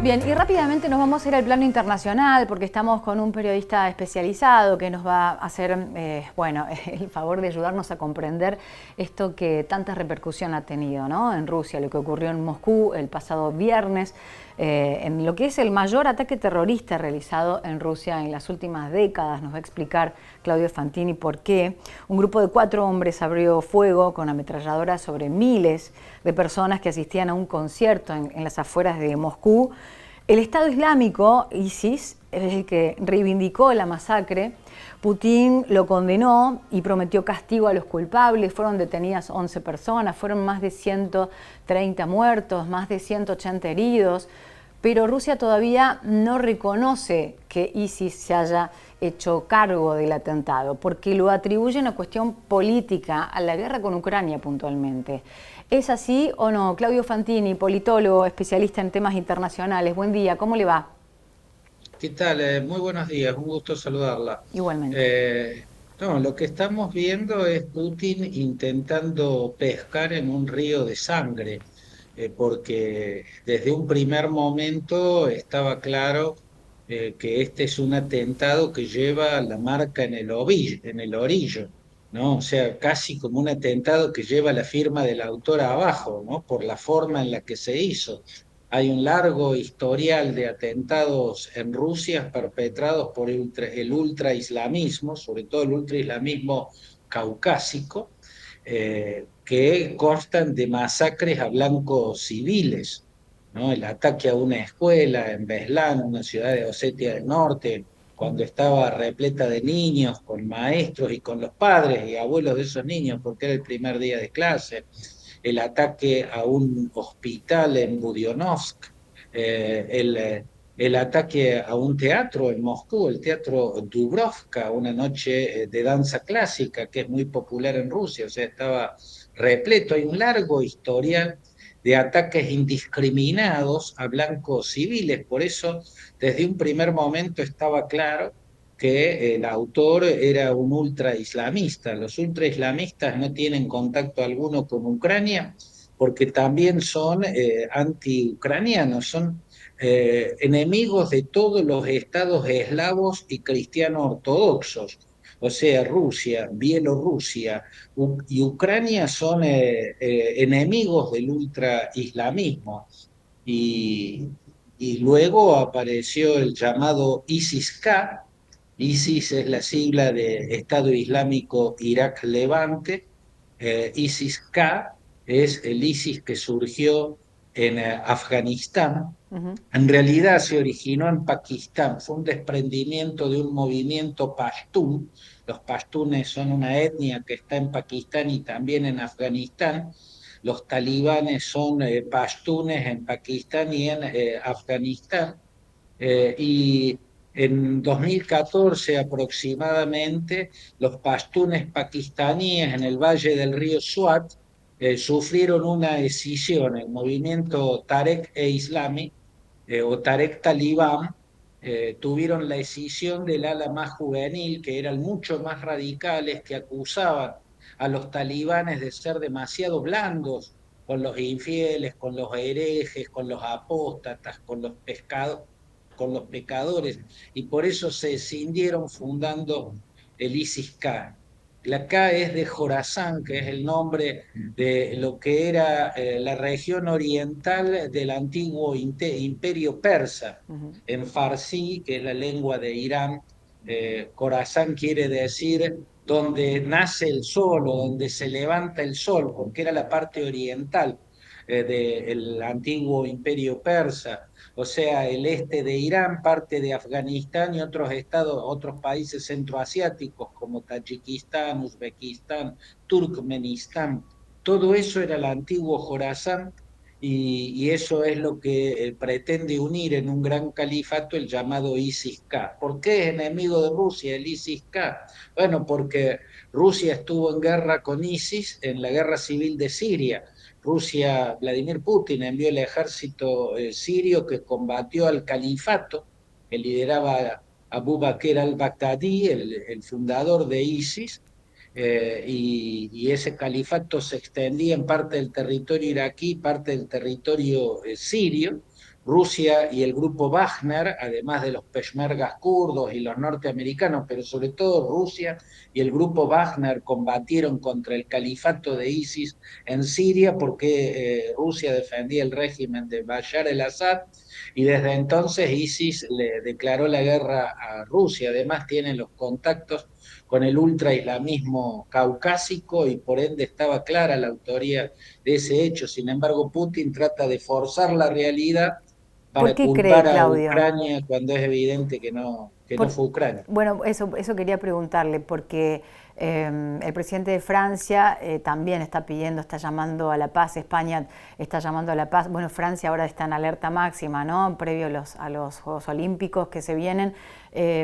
Bien, y rápidamente nos vamos a ir al plano internacional porque estamos con un periodista especializado que nos va a hacer, el favor de ayudarnos a comprender esto que tanta repercusión ha tenido, ¿no? En Rusia, lo que ocurrió en Moscú el pasado viernes, en lo que es el mayor ataque terrorista realizado en Rusia en las últimas décadas. Nos va a explicar Claudio Fantini por qué. Un grupo de 4 hombres abrió fuego con ametralladoras sobre miles de personas que asistían a un concierto en las afueras de Moscú. El Estado Islámico, ISIS, es el que reivindicó la masacre. Putin lo condenó y prometió castigo a los culpables. Fueron detenidas 11 personas, fueron más de 130 muertos, más de 180 heridos. Pero Rusia todavía no reconoce que ISIS se haya hecho cargo del atentado, porque lo atribuye a una cuestión política, a la guerra con Ucrania puntualmente. ¿Es así o no? Claudio Fantini, politólogo, especialista en temas internacionales. Buen día, ¿cómo le va? ¿Qué tal? Muy buenos días, un gusto saludarla. Igualmente. Eh, no, lo que estamos viendo es Putin intentando pescar en un río de sangre, porque desde un primer momento estaba claro que este es un atentado que lleva la marca en el orillo, ¿no? O sea, casi como un atentado que lleva la firma del autor abajo, ¿no? Por la forma en la que se hizo. Hay un largo historial de atentados en Rusia perpetrados por el ultraislamismo, sobre todo el ultraislamismo caucásico, que constan de masacres a blancos civiles, ¿no? El ataque a una escuela en Beslan, una ciudad de Osetia del Norte, cuando estaba repleta de niños, con maestros y con los padres y abuelos de esos niños, porque era el primer día de clase, el ataque a un hospital en Budionovsk, eh, el, eh, el ataque a un teatro en Moscú, el teatro Dubrovka, una noche de danza clásica que es muy popular en Rusia, o sea, estaba repleto. Hay un largo historial de ataques indiscriminados a blancos civiles, por eso desde un primer momento estaba claro que el autor era un ultraislamista. Los ultraislamistas no tienen contacto alguno con Ucrania porque también son anti-ucranianos, son enemigos de todos los estados eslavos y cristianos ortodoxos. O sea, Rusia, Bielorrusia y Ucrania son enemigos del ultraislamismo. Y, y luego apareció el llamado ISIS-K. ISIS es la sigla de Estado Islámico Irak-Levante. ISIS-K es el ISIS que surgió en Afganistán. Ujú. En realidad se originó en Pakistán, fue un desprendimiento de un movimiento pastún. Los pastunes son una etnia que está en Pakistán y también en Afganistán. Los talibanes son pastunes en Pakistán y en Afganistán. Y en 2014 aproximadamente, los pastunes pakistaníes en el valle del río Swat sufrieron una escisión. El movimiento Tarek e Islami o Tarek Talibán tuvieron la escisión del ala más juvenil, que eran mucho más radicales, que acusaban a los talibanes de ser demasiado blandos con los infieles, con los herejes, con los apóstatas, con los pecadores, y por eso se escindieron fundando el ISIS-K. La K es de Jorazán, que es el nombre de lo que era la región oriental del antiguo imperio persa. Ujú. En farsi, que es la lengua de Irán, Khorasan quiere decir donde nace el sol o donde se levanta el sol, porque era la parte oriental del antiguo imperio persa, o sea, el este de Irán, parte de Afganistán y otros estados, otros países centroasiáticos como Tayikistán, Uzbekistán, Turkmenistán. Todo eso era el antiguo Jorasán y eso es lo que pretende unir en un gran califato el llamado ISIS-K. ¿Por qué es enemigo de Rusia el ISIS-K? Bueno, porque Rusia estuvo en guerra con ISIS en la guerra civil de Siria. Rusia, Vladimir Putin envió el ejército sirio que combatió al califato que lideraba Abu Bakr al-Baghdadi, el fundador de ISIS, y ese califato se extendía en parte del territorio iraquí, parte del territorio sirio, Rusia y el grupo Wagner, además de los peshmergas kurdos y los norteamericanos, pero sobre todo Rusia y el grupo Wagner combatieron contra el califato de ISIS en Siria porque Rusia defendía el régimen de Bashar el-Assad y desde entonces ISIS le declaró la guerra a Rusia. Además tiene los contactos con el ultraislamismo caucásico y por ende estaba clara la autoría de ese hecho. Sin embargo, Putin trata de forzar la realidad ¿Por para qué cree, culpar a Claudio? Ucrania cuando es evidente que no Por- fue Ucrania. bueno, eso quería preguntarle, porque el presidente de Francia también está pidiendo, está llamando a la paz, España está llamando a la paz. Bueno, Francia ahora está en alerta máxima, ¿no? Previo a los Juegos Olímpicos que se vienen,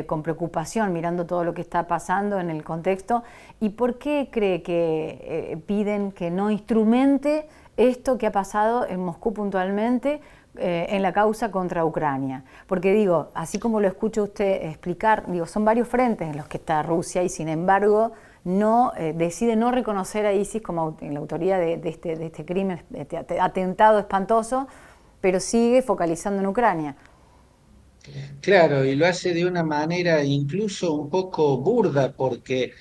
con preocupación, mirando todo lo que está pasando en el contexto. ¿Y por qué cree que piden que no instrumente esto que ha pasado en Moscú puntualmente en la causa contra Ucrania? Porque digo, así como lo escucho usted explicar, digo, son varios frentes en los que está Rusia y sin embargo no decide no reconocer a ISIS como la autoría de este crimen, de este atentado espantoso, pero sigue focalizando en Ucrania. Claro, y lo hace de una manera incluso un poco burda, porque,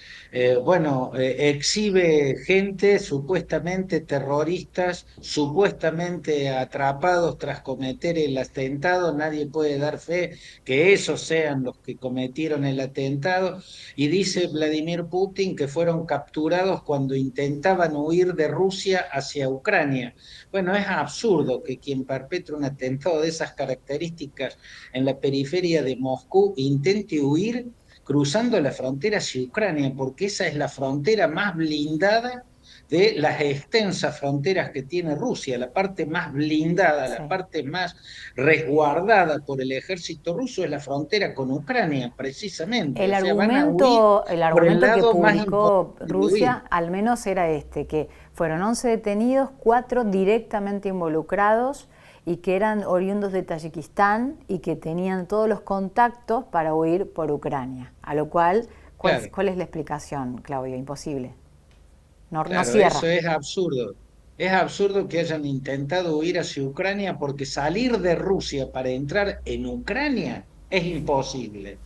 bueno, exhibe gente supuestamente terroristas, supuestamente atrapados tras cometer el atentado. Nadie puede dar fe que esos sean los que cometieron el atentado. Y dice Vladimir Putin que fueron capturados cuando intentaban huir de Rusia hacia Ucrania. Bueno, es absurdo que quien perpetra un atentado de esas características en la periferia de Moscú intente huir cruzando la frontera hacia Ucrania, porque esa es la frontera más blindada de las extensas fronteras que tiene Rusia, la parte más blindada, Sí. la parte más resguardada por el ejército ruso es la frontera con Ucrania, precisamente. O sea, van a huir El por el argumento que lado más publicó imposible de huir. Rusia al menos era este, que fueron 11 detenidos, 4 directamente involucrados y que eran oriundos de Tayikistán y que tenían todos los contactos para huir por Ucrania. A lo cual, Claro. cuál es la explicación, Claudio? Imposible. No, no Claro, eso cierra. es absurdo. Es absurdo que hayan intentado huir hacia Ucrania porque salir de Rusia para entrar en Ucrania es imposible.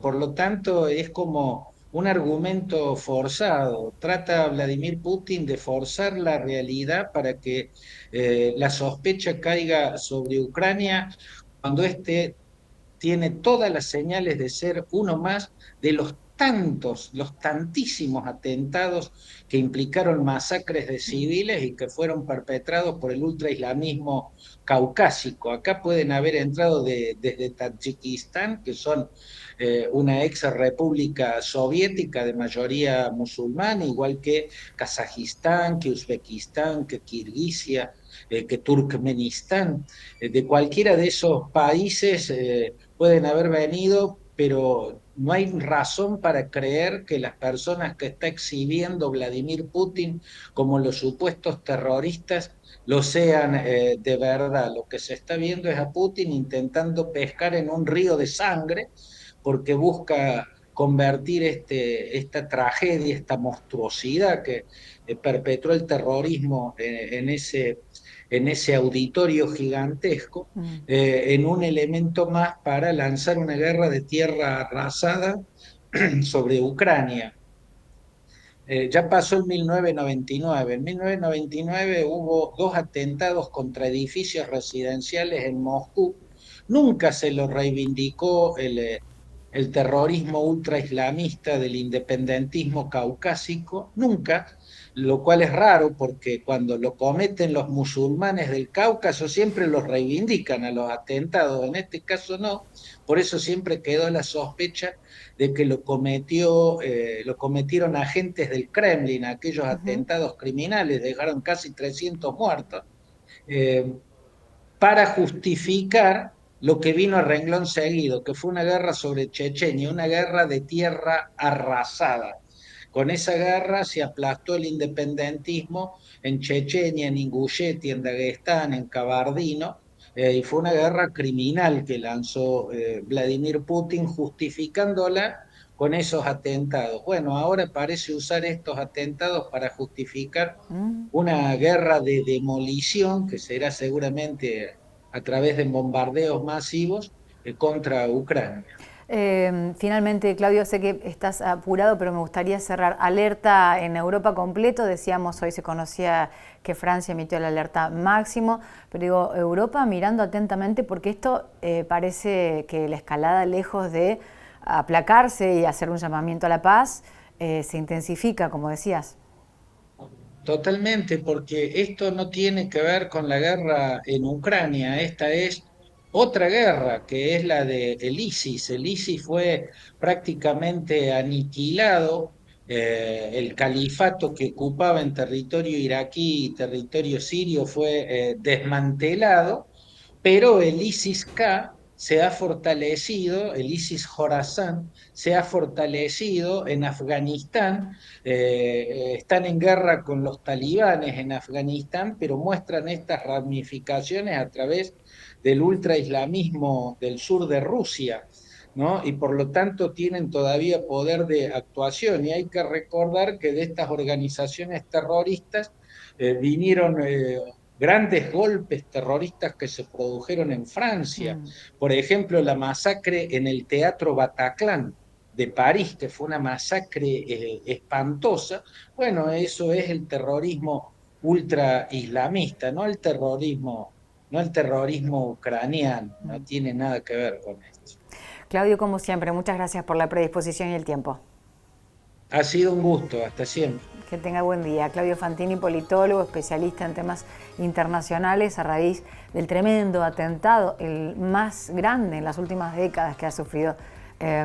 Por lo tanto, es como un argumento forzado. Trata Vladimir Putin de forzar la realidad para que la sospecha caiga sobre Ucrania cuando este tiene todas las señales de ser uno más de los tantos, los tantísimos atentados que implicaron masacres de civiles y que fueron perpetrados por el ultraislamismo caucásico. Acá pueden haber entrado desde Tayikistán, que son una ex república soviética de mayoría musulmana, igual que Kazajistán, que Uzbekistán, que Kirguisia, que Turkmenistán. De cualquiera de esos países pueden haber venido, pero no hay razón para creer que las personas que está exhibiendo Vladimir Putin como los supuestos terroristas lo sean de verdad. Lo que se está viendo es a Putin intentando pescar en un río de sangre porque busca convertir esta tragedia, esta monstruosidad que perpetró el terrorismo en ese auditorio gigantesco, Mm. en un elemento más para lanzar una guerra de tierra arrasada sobre Ucrania. Ya pasó en 1999. En 1999 hubo dos atentados contra edificios residenciales en Moscú. Nunca se lo reivindicó el terrorismo ultraislamista del independentismo caucásico, nunca, lo cual es raro porque cuando lo cometen los musulmanes del Cáucaso siempre los reivindican a los atentados, en este caso no, por eso siempre quedó la sospecha de que lo cometieron agentes del Kremlin, aquellos Ujú. atentados criminales, dejaron casi 300 muertos, eh, para justificar lo que vino a renglón seguido, que fue una guerra sobre Chechenia, una guerra de tierra arrasada. Con esa guerra se aplastó el independentismo en Chechenia, en Ingushetia, en Dagestán, en Kabardino, y fue una guerra criminal que lanzó Vladimir Putin justificándola con esos atentados. Bueno, ahora parece usar estos atentados para justificar Mm. una guerra de demolición que será seguramente a través de bombardeos masivos contra Ucrania. Finalmente, Claudio, sé que estás apurado, pero me gustaría cerrar. Alerta en Europa completo, decíamos hoy se conocía que Francia emitió la alerta máximo, pero digo, Europa mirando atentamente porque esto parece que la escalada, lejos de aplacarse y hacer un llamamiento a la paz, se intensifica, como decías. Totalmente, porque esto no tiene que ver con la guerra en Ucrania, esta es otra guerra, que es la de el ISIS. El ISIS fue prácticamente aniquilado, el califato que ocupaba en territorio iraquí y territorio sirio fue desmantelado, pero el ISIS-K se ha fortalecido, el ISIS-Jorazán se ha fortalecido en Afganistán. Están en guerra con los talibanes en Afganistán, pero muestran estas ramificaciones a través del ultraislamismo del sur de Rusia, ¿no? Y por lo tanto tienen todavía poder de actuación. Y hay que recordar que de estas organizaciones terroristas vinieron grandes golpes terroristas que se produjeron en Francia. Mm. Por ejemplo, la masacre en el Teatro Bataclan de París, que fue una masacre espantosa. Bueno, eso es el terrorismo ultra islamista, no el terrorismo ucraniano, no tiene nada que ver con esto. Claudio, como siempre, muchas gracias por la predisposición y el tiempo. Ha sido un gusto, hasta siempre. Que tenga buen día. Claudio Fantini, politólogo, especialista en temas internacionales a raíz del tremendo atentado, el más grande en las últimas décadas que ha sufrido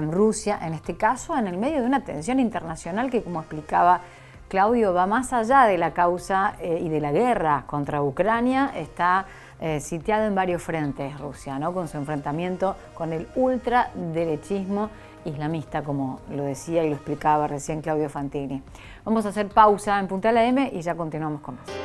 Rusia, en este caso en el medio de una tensión internacional que, como explicaba Claudio, va más allá de la causa y de la guerra contra Ucrania. Está sitiado en varios frentes Rusia, ¿no? Con su enfrentamiento con el ultraderechismo islamista, como lo decía y lo explicaba recién Claudio Fantini. Vamos a hacer pausa en Punta la M y ya continuamos con más.